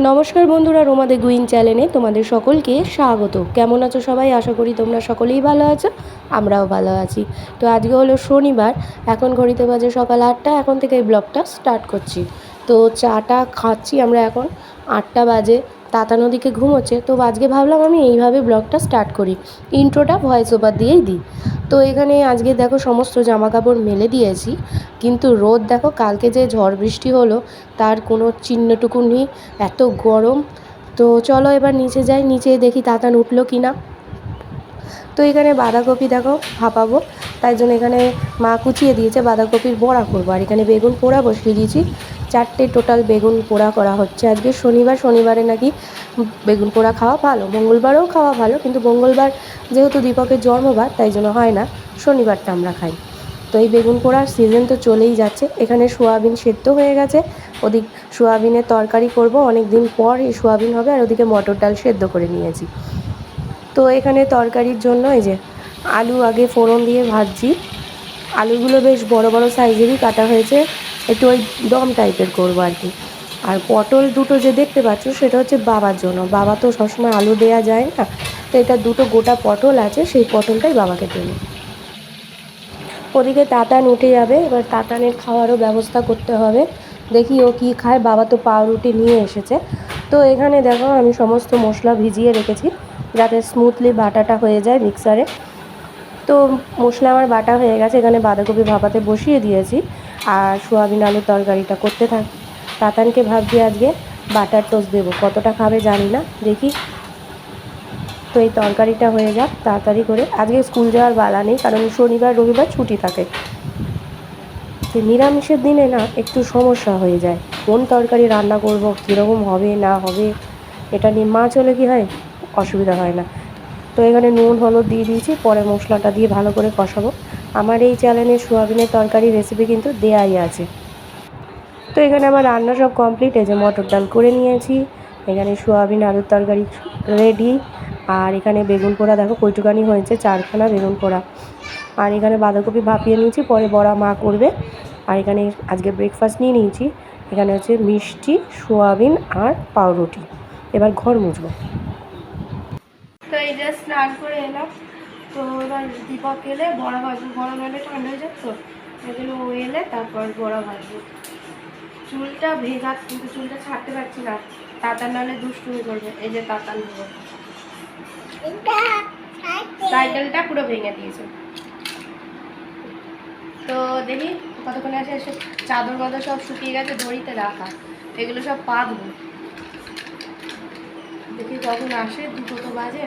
নমস্কার বন্ধুরা, রোমা দে গুইন চ্যানেলে তোমাদের সকলকে স্বাগত। কেমন আছো সবাই? আশা করি তোমরা সকলেই ভালো আছো, আমরাও ভালো আছি। তো আজকে হলো শনিবার, এখন ঘড়িতে বাজে সকাল 8টা। এখন থেকে এই ব্লগটা স্টার্ট করছি। তো চাটা খাচ্ছি আমরা এখন, 8টা বাজে। তাতা নদীকে ঘুমোচ্ছে, তো আজকে ভাবলাম আমি এইভাবে ব্লগটা স্টার্ট করি, ইন্ট্রোটা ভয়েস ওভার দিয়েই দিই। তো এখানে আজকে দেখো সমস্ত জামা কাপড় মেলে দিয়েছি, কিন্তু রোদ দেখো, কালকে যে ঝড় বৃষ্টি হলো তার কোনো চিহ্নটুকু নেই, এত গরম। তো চলো এবার নিচে যাই, নিচে দেখি তাতান উঠলো কি না। তো এখানে বাঁধাকপি দেখো ভাপাবো, তাই জন্য এখানে মা কুচিয়ে দিয়েছে বাঁধাকপির বড়া করবো। আর এখানে বেগুন পোড়া বসিয়ে দিয়েছি, 4টে টোটাল বেগুন পোড়া করা হচ্ছে। আজকে শনিবার, শনিবারে নাকি বেগুন পোড়া খাওয়া ভালো, মঙ্গলবারেও খাওয়া ভালো, কিন্তু মঙ্গলবার যেহেতু দীপকের জন্মবার তাই জন্য হয় না, শনিবারটা আমরা খাই। তো এই বেগুন পোড়ার সিজন তো চলেই যাচ্ছে। এখানে সোয়াবিন সেদ্ধ হয়ে গেছে, ওদিক সোয়াবিনের তরকারি করব, অনেক দিন পর এই সোয়াবিন হবে। আর ওদিকে মটর ডাল সেদ্ধ করে নিয়েছি। তো এখানে তরকারির জন্য এই যে আলু আগে ফোড়ন দিয়ে ভাজছি। আলুগুলো বেশ বড় বড় সাইজেরই কাটা হয়েছে, একটু ওই দম টাইপের করবো আর কি। আর পটল দুটো যে দেখতে পাচ্ছ সেটা হচ্ছে বাবার জন্য, বাবা তো সবসময় আলু দেওয়া যায় না, তো এটা দুটো গোটা পটল আছে, সেই পটলটাই বাবাকে দেবো। ওদিকে তাতান উঠে যাবে, এবার তাতানের খাওয়ারও ব্যবস্থা করতে হবে। দেখি ও কী খায়, বাবা তো পাউরুটি নিয়ে এসেছে। তো এখানে দেখো আমি সমস্ত মশলা ভিজিয়ে রেখেছি যাতে স্মুথলি বাটাটা হয়ে যায় মিক্সারে। তো মশলা আমার বাটা হয়ে গেছে, এখানে বাঁধাকপি ভাপাতে বসিয়ে দিয়েছি আর সোয়াবিন আলুর তরকারিটা করতে থাকি। তাতানকে ভাবছি আজকে বাটার টোস্ট দেবো, কতটা খাবে জানি না, দেখি। তো এই তরকারিটা হয়ে যাক তাড়াতাড়ি করে, আজকে স্কুল যাওয়ার বালা নেই, কারণ শনিবার রবিবার ছুটি থাকে। তো নিরামিষের দিনে না একটু সমস্যা হয়ে যায়, কোন তরকারি রান্না করব, কীরকম হবে না হবে, এটা নিয়ে মাছ হলে কি হয়, অসুবিধা হয় না। তো এখানে নুন হলুদ দিয়ে দিয়েছি, পরে মশলাটা দিয়ে ভালো করে কষাবো। আমার এই চ্যানেলে সোয়াবিনের তরকারি রেসিপি কিন্তু দেয়াই আছে। তো এখানে আমার রান্না সব কমপ্লিট, এই যে মটর ডাল করে নিয়েছি, এখানে সোয়াবিন আলুর তরকারি রেডি। আর এখানে বেগুন পোড়া দেখো কইটুকানি হয়েছে, 4খানা বেগুন পোড়া। আর এখানে বাঁধাকপি ভাপিয়ে নিয়েছি, পরে বড়া মা করবে। আর এখানে আজকে ব্রেকফাস্ট নিয়ে নিয়েছি, এখানে হচ্ছে মিষ্টি, সোয়াবিন আর পাউরুটি। এবার ঘর মুছবো। তো এই যে স্নান করে এলাম, তো এবার দীপক এলে বড়া ভাজবো, গরম এলে ঠান্ডা হয়ে যাক, তো এই জন্য ও এলে তারপর বড়া ভাজবো। চুলটা ভেজা, কিন্তু চুলটা ছাড়তে পারছি না, তাতান নাহলে দুষ্টুমি করবে। এই যে তাতান দেবো, সাইকেলটা পুরো ভেঙে দিয়েছে। তো দেখি কতক্ষণে আসে। এসে চাদর বাদর সব শুকিয়ে গেছে, দড়িতে রাখা, এগুলো সব পাতবো। দেখি কখন আসে, 2টো তো বাজে।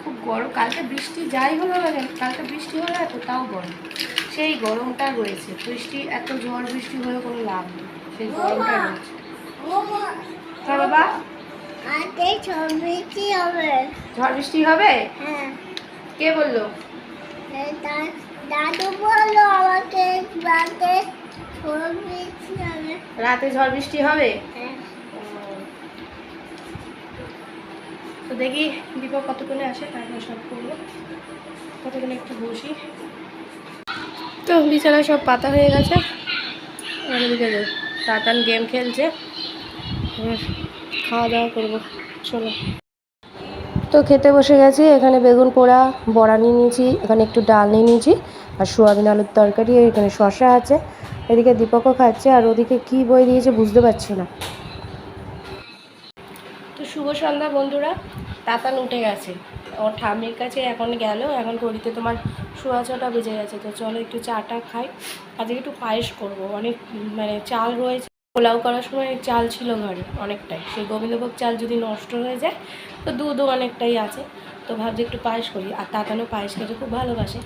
খুব গরম, কালকে বৃষ্টি যাই হলো না কেন, কালকে বৃষ্টি হলো এত, তাও গরম, সেই গরমটা রয়েছে। বৃষ্টি এত ঝড় বৃষ্টি হয়েও কোনো লাভ নেই, সেই গরমটা রয়েছে। হ্যাঁ বাবা, ঝড় বৃষ্টি হবে? হ্যাঁ। কে বললো? দাদু বললো আমাকে রাতে ঝড় বৃষ্টি হবে। তো দেখি দীপক কতক্ষণে আসে, তারপর সব করবো। কতক্ষণে একটু বসি। তো বিছানা সব পাতা হয়ে গেছে, এদিকে তাতান গেম খেলছে, খাওয়া দাওয়া করবো, চলো। তো খেতে বসে গেছি, এখানে বেগুন পোড়া বড়া নিয়ে নিয়েছি, এখানে একটু ডাল নিয়ে নিয়েছি, আর সোয়াবিন আলুর তরকারি, এখানে শসা আছে। এদিকে দীপকও খাচ্ছে, আর ওদিকে কী বই দিয়েছে বুঝতে পারছি না। তো শুভ সন্ধ্যা বন্ধুরা, তাতান উঠে গেছে, ওর ঠাম্মির কাছে এখন গেল, এখন ঘড়িতে তোমার 6:15 বেজে গেছে। তো চলো একটু চাটা খাই। আজকে একটু পায়েস করবো, অনেক মানে চাল রয়েছে, পোলাও করার সময় চাল ছিল ঘরে অনেকটাই, সেই গোবিন্দভোগ চাল যদি নষ্ট হয়ে যায়, তো দুধও অনেকটাই আছে, তো ভাবছি একটু পায়েস করি। আর তাতানও পায়েস খেতে খুব ভালোবাসে।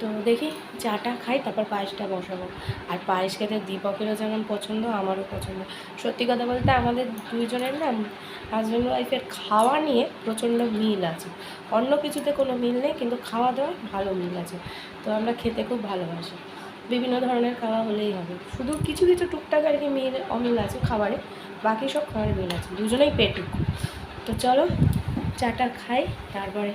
তো দেখি চাটা খাই, তারপর পায়েসটা বসাবো। আর পায়েস খেতে দীপকেরও যেমন পছন্দ, আমারও পছন্দ। সত্যি কথা বলতে আমাদের দুইজনের না হাজব্যান্ড ওয়াইফের খাওয়া নিয়ে প্রচণ্ড মিল আছে, অন্য কিছুতে কোনো মিল নেই, কিন্তু খাওয়া দাওয়া ভালো মিল আছে। তো আমরা খেতে খুব ভালোবাসি, বিভিন্ন ধরনের খাওয়া হলেই হবে, শুধু কিছু কিছু টুকটাক আর কি মিল অমিল আছে খাবারে, বাকি সব খাবারে মিল আছে, দুজনেই পেটুক। তো চলো চাটা খাই, তারপরে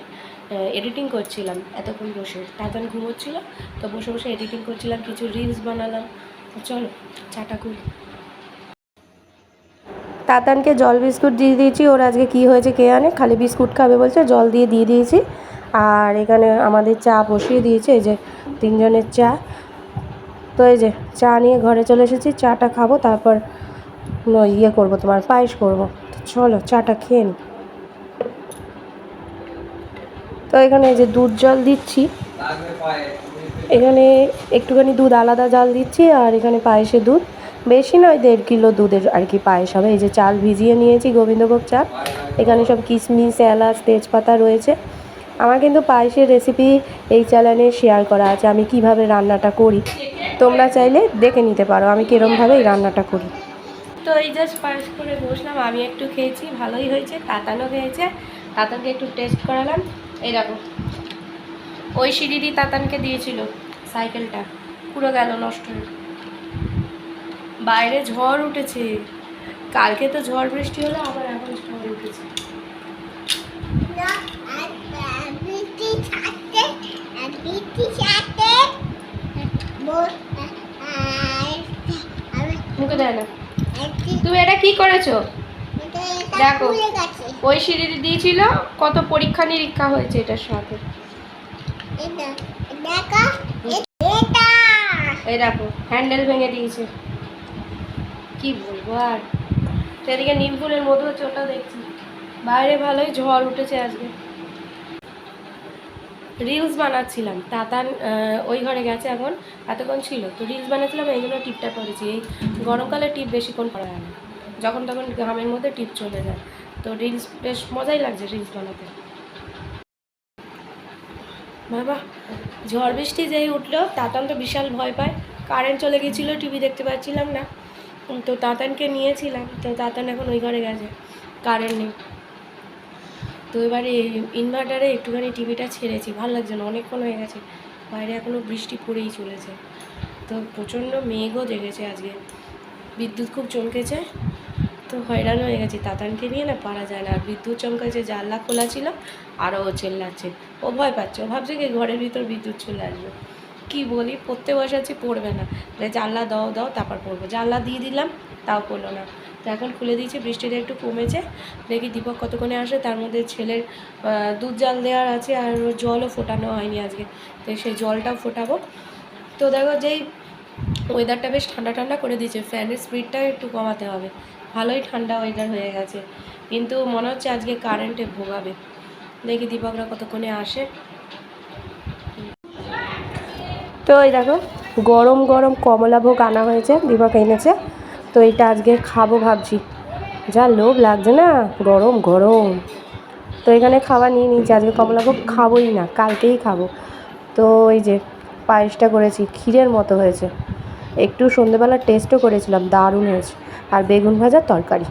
এডিটিং করছিলাম এতক্ষণ বসে, তাতান ঘুমোচ্ছিল, তো বসে বসে এডিটিং করছিলাম, কিছু রিলস বানালাম। চলো চাটা করি। তাতানকে জল বিস্কুট দিয়ে দিয়েছি। ওর আজকে কী হয়েছে কে জানে, খালি বিস্কুট খাবে বলছে, জল দিয়ে দিয়েছি। আর এখানে আমাদের চা বসিয়ে দিয়েছে, এই যে 3 জনের চা। তো এই যে চা নিয়ে ঘরে চলে এসেছি, চাটা খাবো, তারপর ইয়ে করবো, তোমার পায়েস করবো। তো চলো চাটা খেয়ে নিই। তো এখানে এই যে দুধ জল দিচ্ছি, এখানে একটুখানি দুধ আলাদা জাল দিচ্ছি, আর এখানে পায়েসে দুধ বেশি নয়, 1.5 কিলো দুধের আর কি পায়েস হবে। এই যে চাল ভিজিয়ে নিয়েছি, গোবিন্দভোগ চাল, এখানে সব কিশমিশ, এলাচ, তেজপাতা রয়েছে। আমার কিন্তু পায়েসের রেসিপি এই চ্যানেলে শেয়ার করা আছে, আমি কিভাবে রান্নাটা করি, তোমরা চাইলে দেখে নিতে পারো আমি কীরমভাবে এই রান্নাটা করি। তো এই জাস্ট পায়েস করে বসলাম, আমি একটু খেয়েছি, ভালোই হয়েছে, তাতানও খেয়েছে। তাতানকে একটু টেস্ট করালাম। এই দেখো, ওই সিঁড়ি তাতানকে দিয়েছিল সাইকেলটা, পুরো গেল নষ্ট হয়ে। বাইরে ঝড় উঠেছে, কালকে তো ঝড় বৃষ্টি হলো, আবার এখন ঝড় উঠেছে। মুখে দেয় না। তুমি এটা কি করেছো দেখো, ওই সিঁড়ি দিয়েছিল, কত পরীক্ষা নিরীক্ষা হয়েছে এটার সাথে। এই দেখো হ্যান্ডেল ভেঙে দিয়েছে, কি বলবো আর। সেদিকে নীলফুলের মধু হচ্ছে, ওটা দেখছি। বাইরে ভালোই ঝড় উঠেছে আজকে। রিলস বানাচ্ছিলাম, তাতান ওই ঘরে গেছে এখন, এতক্ষণ ছিল তো রিলস বানাচ্ছিলাম, এই জন্য টিপটা করেছি। এই গরমকালে টিপ বেশিক্ষণ করা হয় না, যখন তখন ঘামের মধ্যে টিপ চলে যায়। তো রিলস বেশ মজাই লাগছে রিলস বানাতে। বাবা, ঝড় বৃষ্টি যেই উঠলো, তাতান তো বিশাল ভয় পায়। কারেন্ট চলে গেছিলো, টিভি দেখতে পাচ্ছিলাম না। তো তাতানকে নিয়েছিলাম, তো তাতান এখন ওই ঘরে গেছে, কারেন্ট নেই। তো এবারে ইনভার্টারে একটুখানি টিভিটা ছেড়েছি, ভালো লাগছে না, অনেকক্ষণ হয়ে গেছে। বাইরে এখনও বৃষ্টি পড়েই চলেছে, তো প্রচণ্ড মেঘও জেগেছে আজকে, বিদ্যুৎ খুব চমকেছে। তো হয়রান হয়ে গেছি, তাতানকে নিয়ে না পারা যায় না। আর বিদ্যুৎ চমকেছে, জানলা খোলা ছিল, আরও ও চেল্লাচ্ছে, ও ভয় পাচ্ছে, ও ভাবছে কি ঘরের ভিতর বিদ্যুৎ চলে আসবে। কি বলি, পড়তে বসাচ্ছি, পড়বে না, জানলা দাও দাও তারপর পড়বো। জানলা দিয়ে দিলাম, তাও পড়লো না। তো এখন খুলে দিয়েছি, বৃষ্টিটা একটু কমেছে, দেখি দীপক কতক্ষণে আসে। তার মধ্যে ছেলের দুধ জাল দেওয়ার আছে, আর জলও ফোটানো হয়নি আজকে, তো সেই জলটাও ফোটাবো। তো দেখো, যেই ওয়েদারটা বেশ ঠান্ডা ঠান্ডা করে দিয়েছে, ফ্যানের স্পিডটা একটু কমাতে হবে। ভালোই ঠান্ডা ওয়েদার হয়ে গেছে, কিন্তু মনে হচ্ছে আজকে কারেন্টে ভোগাবে। দেখি দীপকরা কতক্ষণে আসে। তো এই দেখো, গরম গরম কমলাভোগ আনা হয়েছে, দীপক এনেছে, তো এইটা আজকে খাবো ভাবছি। যা লোভ লাগছে না, গরম গরম। তো এখানে খাওয়া নিয়ে নিয়েছি, আজকে কমলাভোগ খাবোই না, কালকেই খাবো। তো এই যে পায়েসটা করেছি, ক্ষীরের মতো হয়েছে, একটু সন্ধেবেলা টেস্টও করেছিলাম, দারুণ হয়েছে। আর বেগুন ভাজার তরকারি।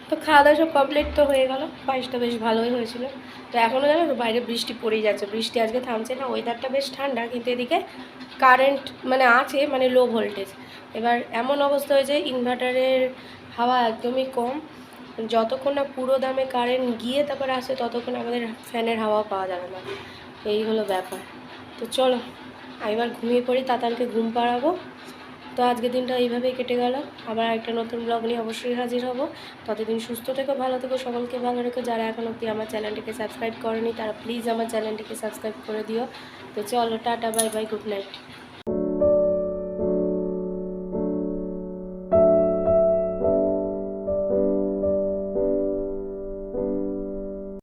তো খাওয়া দাওয়া সব কমপ্লিট তো হয়ে গেল, পায়েসটা বেশ ভালোই হয়েছিল। তো এখনও জানো তো বাইরে বৃষ্টি পড়েই যাচ্ছে, বৃষ্টি আজকে থামছে না। ওয়েদারটা বেশ ঠান্ডা, কিন্তু এদিকে কারেন্ট মানে আছে, মানে লো ভোল্টেজ। এবার এমন অবস্থা হয়েছে, ইনভার্টারের হাওয়া একদমই কম, যতক্ষণ না পুরো দামে কারেন্ট গিয়ে তারপর আসে, ততক্ষণ আমাদের ফ্যানের হাওয়া পাওয়া যাবে না। এই হলো ব্যাপার। তো চলো এবার ঘুমিয়ে পড়ি, তাতানকে ঘুম পাড়াবো। তো আজকের দিনটা এইভাবেই কেটে গেল, আবার একটা নতুন ব্লগ নিয়ে অবশ্যই হাজির হব। ততদিন সুস্থ থেকো, ভালো থেকো, সকলকে ভালো রেখো। যারা এখন অবধি আমার চ্যানেলটিকে সাবস্ক্রাইব করেনি, তারা প্লিজ আমার চ্যানেলটিকে সাবস্ক্রাইব করে দিও। তো চলো, tata, bye bye, good night.